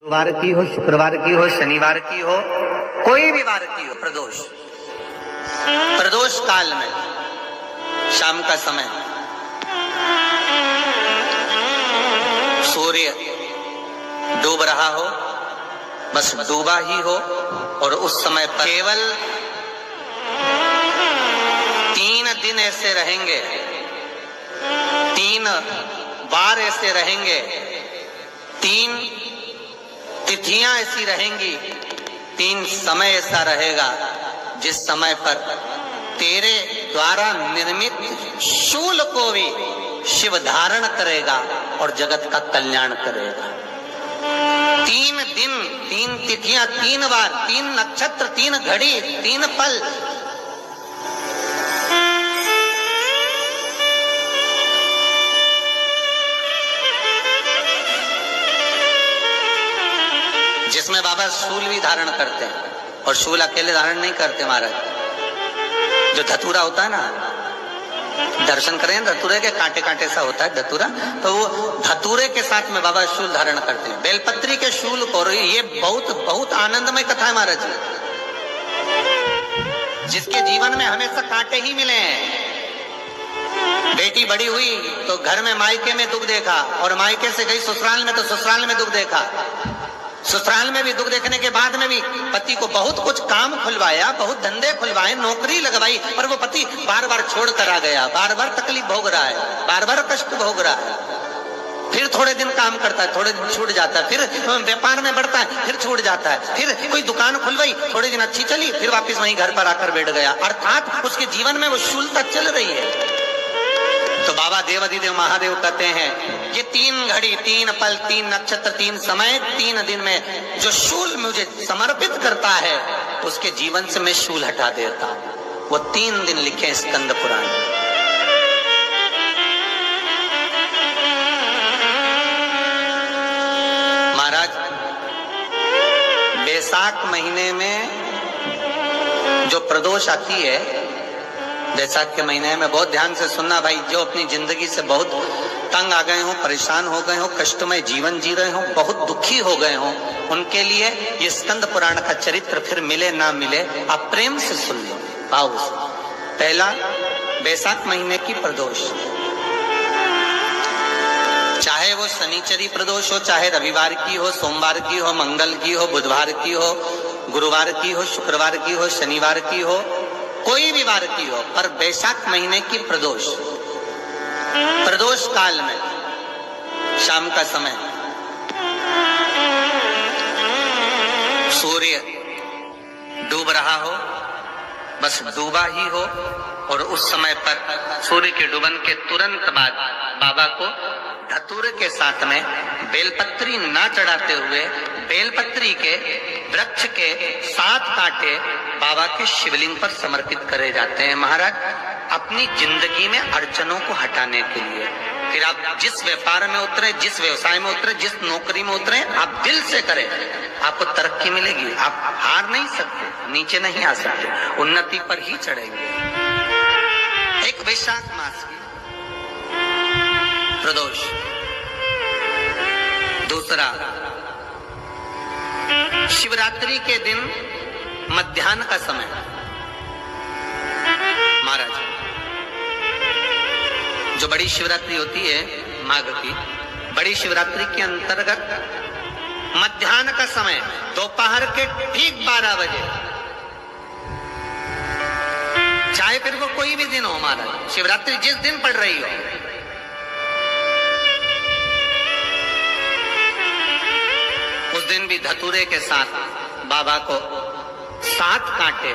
गुरुवार की हो, शुक्रवार की हो, शनिवार की हो, कोई भी वार की हो, प्रदोष काल में शाम का समय सूर्य डूब रहा हो, बस डूबा ही हो, और उस समय पर केवल 3 दिन ऐसे रहेंगे, 3 बार ऐसे रहेंगे, 3 तिथियां ऐसी रहेंगी, 3 समय ऐसा रहेगा जिस समय पर तेरे द्वारा निर्मित शूल को भी शिव धारण करेगा और जगत का कल्याण करेगा। 3 दिन, 3 तिथियां, 3 बार, 3 नक्षत्र, 3 घड़ी, 3 पल, जिसमें बाबा शूल भी धारण करते हैं, और शूल अकेले धारण नहीं करते महाराज। जो धतूरा होता है ना, दर्शन करें धतूरे के, कांटे कांटे सा होता है धतूरा, तो वो धतूरे के साथ में बाबा शूल धारण करते हैं। बेलपत्री के शूल को, ये बहुत बहुत आनंदमय कथा है महाराज, जिसके जीवन में हमेशा कांटे ही मिले हैं। बेटी बड़ी हुई तो घर में मायके में दुख देखा, और मायके से गई ससुराल में तो ससुराल में दुख देखा। ससुराल में भी दुख देखने के बाद में भी पति को बहुत कुछ काम खुलवाया, बहुत धंधे खुलवाए, नौकरी लगवाई, पर वो पति बार बार छोड़ कर आ गया, बार बार तकलीफ भोग रहा है, बार बार कष्ट भोग रहा है। फिर थोड़े दिन काम करता है, थोड़े दिन छूट जाता है, फिर व्यापार में बढ़ता है, फिर छूट जाता है, फिर कोई दुकान खुलवाई, थोड़े दिन अच्छी चली, फिर वापस वहीं घर पर आकर बैठ गया। अर्थात उसके जीवन में वो शूलता चल रही है। तो बाबा देवाधिदेव महादेव कहते हैं, ये 3 घड़ी, 3 पल, 3 नक्षत्र, 3 समय, 3 दिन में जो शूल मुझे समर्पित करता है, उसके जीवन से मैं शूल हटा देता हूं। वो 3 दिन लिखे स्कंद पुराण। महाराज, बैसाख महीने में जो प्रदोष आती है, बैसाख के महीने में बहुत ध्यान से सुनना भाई, जो अपनी जिंदगी से बहुत तंग आ गए हो, परेशान हो गए हो, कष्टमय जीवन जी रहे हो, बहुत दुखी हो गए हो, उनके लिए ये स्कंद पुराण का चरित्र फिर मिले ना मिले, आप प्रेम से सुन लो, भाव से। पहला, बैसाख महीने की प्रदोष, चाहे वो शनिचरी प्रदोष हो, चाहे रविवार की हो, सोमवार की हो, मंगल की हो, बुधवार की हो, गुरुवार की हो, शुक्रवार की हो, शनिवार की हो, कोई भी वार की हो, पर बैसाख महीने की प्रदोष काल में शाम का समय सूर्य डूब रहा हो, बस डूबा ही हो, और उस समय पर सूर्य के डूबन के तुरंत बाद बाबा को धतूरे के साथ में बेलपत्री ना चढ़ाते हुए, बेलपत्री के वृक्ष के 7 कांटे बाबा के शिवलिंग पर समर्पित करे जाते हैं महाराज, अपनी जिंदगी में अड़चनों को हटाने के लिए। फिर आप जिस व्यापार में उतरे, जिस व्यवसाय में उतरे, जिस नौकरी में उतरे, आप दिल से करें, आपको तरक्की मिलेगी। आप हार नहीं सकते, नीचे नहीं आ सकते, उन्नति पर ही चढ़ेंगे। एक वैशाख मास की प्रदोष। दूसरा, शिवरात्रि के दिन मध्याह्न का समय महाराज, जो बड़ी शिवरात्रि होती है माघ की, बड़ी शिवरात्रि के अंतर्गत मध्याह्न का समय, दोपहर के ठीक 12 बजे, चाहे फिर वो कोई भी दिन हो महाराज, शिवरात्रि जिस दिन पड़ रही हो, उस दिन भी धतूरे के साथ बाबा को 7 कांटे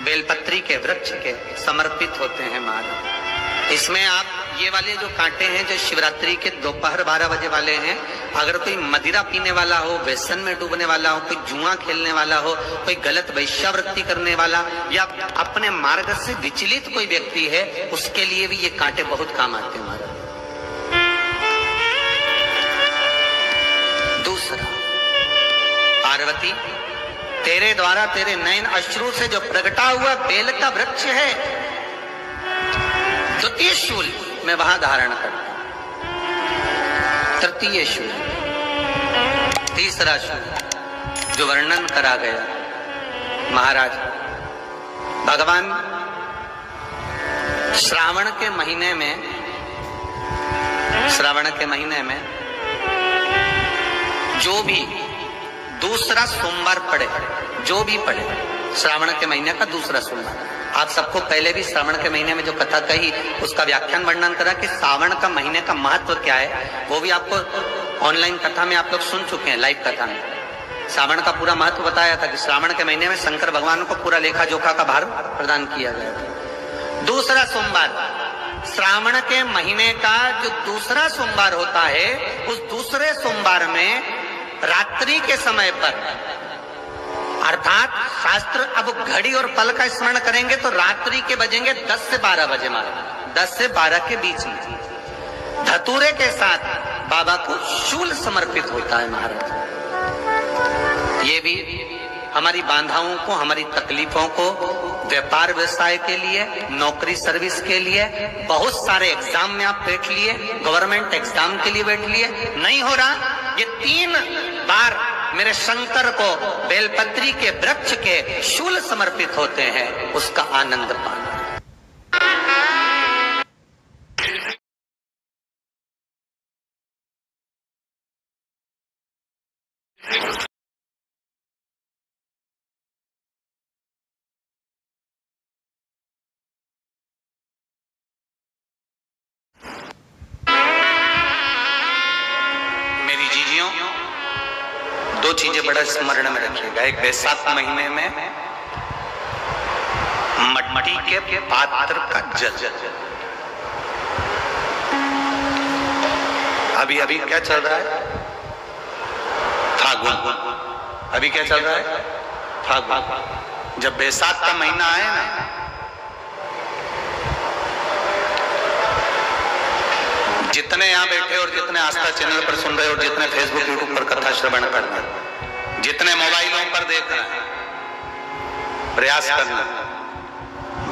बेलपत्री के वृक्ष के समर्पित होते हैं महाराज। इसमें आप ये वाले जो कांटे हैं, जो शिवरात्रि के दोपहर 12 बजे वाले हैं, अगर कोई मदिरा पीने वाला हो, व्यसन में डूबने वाला हो, कोई जुआ खेलने वाला हो, कोई गलत वैश्यावृत्ति करने वाला, या अपने मार्ग से विचलित कोई व्यक्ति है, उसके लिए भी ये कांटे बहुत काम आते हैं महाराज। दूसरा, पार्वती, तेरे द्वारा, तेरे नयन अश्रु से जो प्रगटा हुआ बेल का वृक्ष है, द्वितीय शूल मैं वहां धारण करता हूं, तृतीय शूल तीसरा श्लोक जो वर्णन करा गया, महाराज भगवान श्रावण के महीने में जो भी दूसरा सोमवार पड़े, जो भी पड़े, श्रावण के महीने का दूसरा सोमवार, आप सबको पहले भी श्रावण के महीने में जो कथा कही उसका व्याख्यान वर्णन करा कि श्रावण का महीने का महत्व क्या है, वो भी आपको ऑनलाइन कथा में आप लोग सुन चुके हैं, लाइव कथा में श्रावण का पूरा महत्व बताया था कि श्रावण के महीने में शंकर भगवान को पूरा लेखा जोखा का भार प्रदान किया गया था। दूसरा सोमवार, श्रावण के महीने का जो दूसरा सोमवार होता है, उस दूसरे सोमवार में रात्रि के समय पर, अर्थात शास्त्र अब घड़ी और पल का स्मरण करेंगे तो रात्रि के बजेंगे 10 से 12 बजे, महाराज 10 से 12 के बीच में धतूरे के साथ बाबा को शूल समर्पित होता है। महाराज ये भी हमारी बाधाओं को, हमारी तकलीफों को, व्यापार व्यवसाय के लिए, नौकरी सर्विस के लिए, बहुत सारे एग्जाम में आप बैठ लिए, गवर्नमेंट एग्जाम के लिए बैठ लिए, नहीं हो रहा, ये 3 बार मेरे शंकर को बेलपत्री के वृक्ष के शूल समर्पित होते हैं, उसका आनंद पाना। दो चीजें बड़ा स्मरण में रखिएगा। एक, बैसाख महीने में मट्टी के पात्र का जल, अभी क्या चल रहा है, फागुन, अभी क्या चल रहा है, फागुन। जब बैसाख का महीना आए ना, जितने यहाँ बैठे और जितने आस्था चैनल पर सुन रहे और जितने फेसबुक यूट्यूब पर कथा श्रवण कर रहे, जितने मोबाइलों पर देख रहे हैं, प्रयास करना,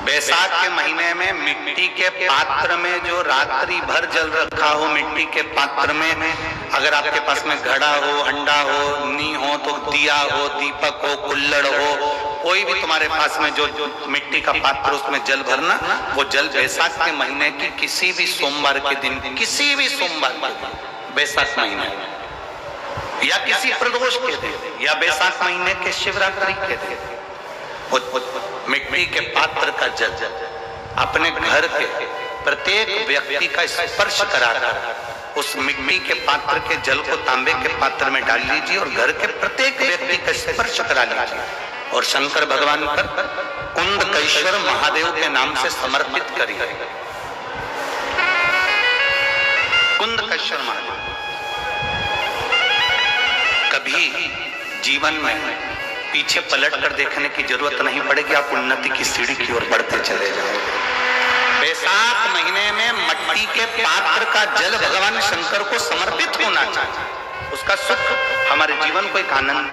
बैसाख के महीने में मिट्टी के पात्र में जो रात्रि भर जल रखा हो, मिट्टी के पात्र में, अगर आपके पास में घड़ा हो, हंडा हो, नी हो, तो दिया हो, दीपक हो, कुल्लड़ हो, कोई भी तुम्हारे पास में जो मिट्टी का पात्र, उसमें जल भरना। वो जल बैसाख के महीने की किसी भी सोमवार के दिन, किसी भी सोमवार के दिन, बैसाख महीने या किसी प्रदोष के दिन, या बैसाख महीने के शिवरात्रि के दिन, मिट्टी के पात्र का जल अपने घर के प्रत्येक व्यक्ति का स्पर्श कराकर उस मिट्टी के पात्र के जल को तांबे के पात्र में डाल लीजिए और घर के प्रत्येक व्यक्ति का स्पर्श करा लीजिए और शंकर भगवान पर कुंडकेश्वर महादेव के नाम से समर्पित करिए। कुंडकेश्वर महादेव, कभी जीवन में पीछे पलट कर देखने की जरूरत नहीं पड़ेगी, आप उन्नति की सीढ़ी की ओर बढ़ते चले जाओगे। बैसाख महीने में मट्टी के पात्र का जल भगवान शंकर को समर्पित होना चाहिए, उसका सुख हमारे जीवन को एक आनंद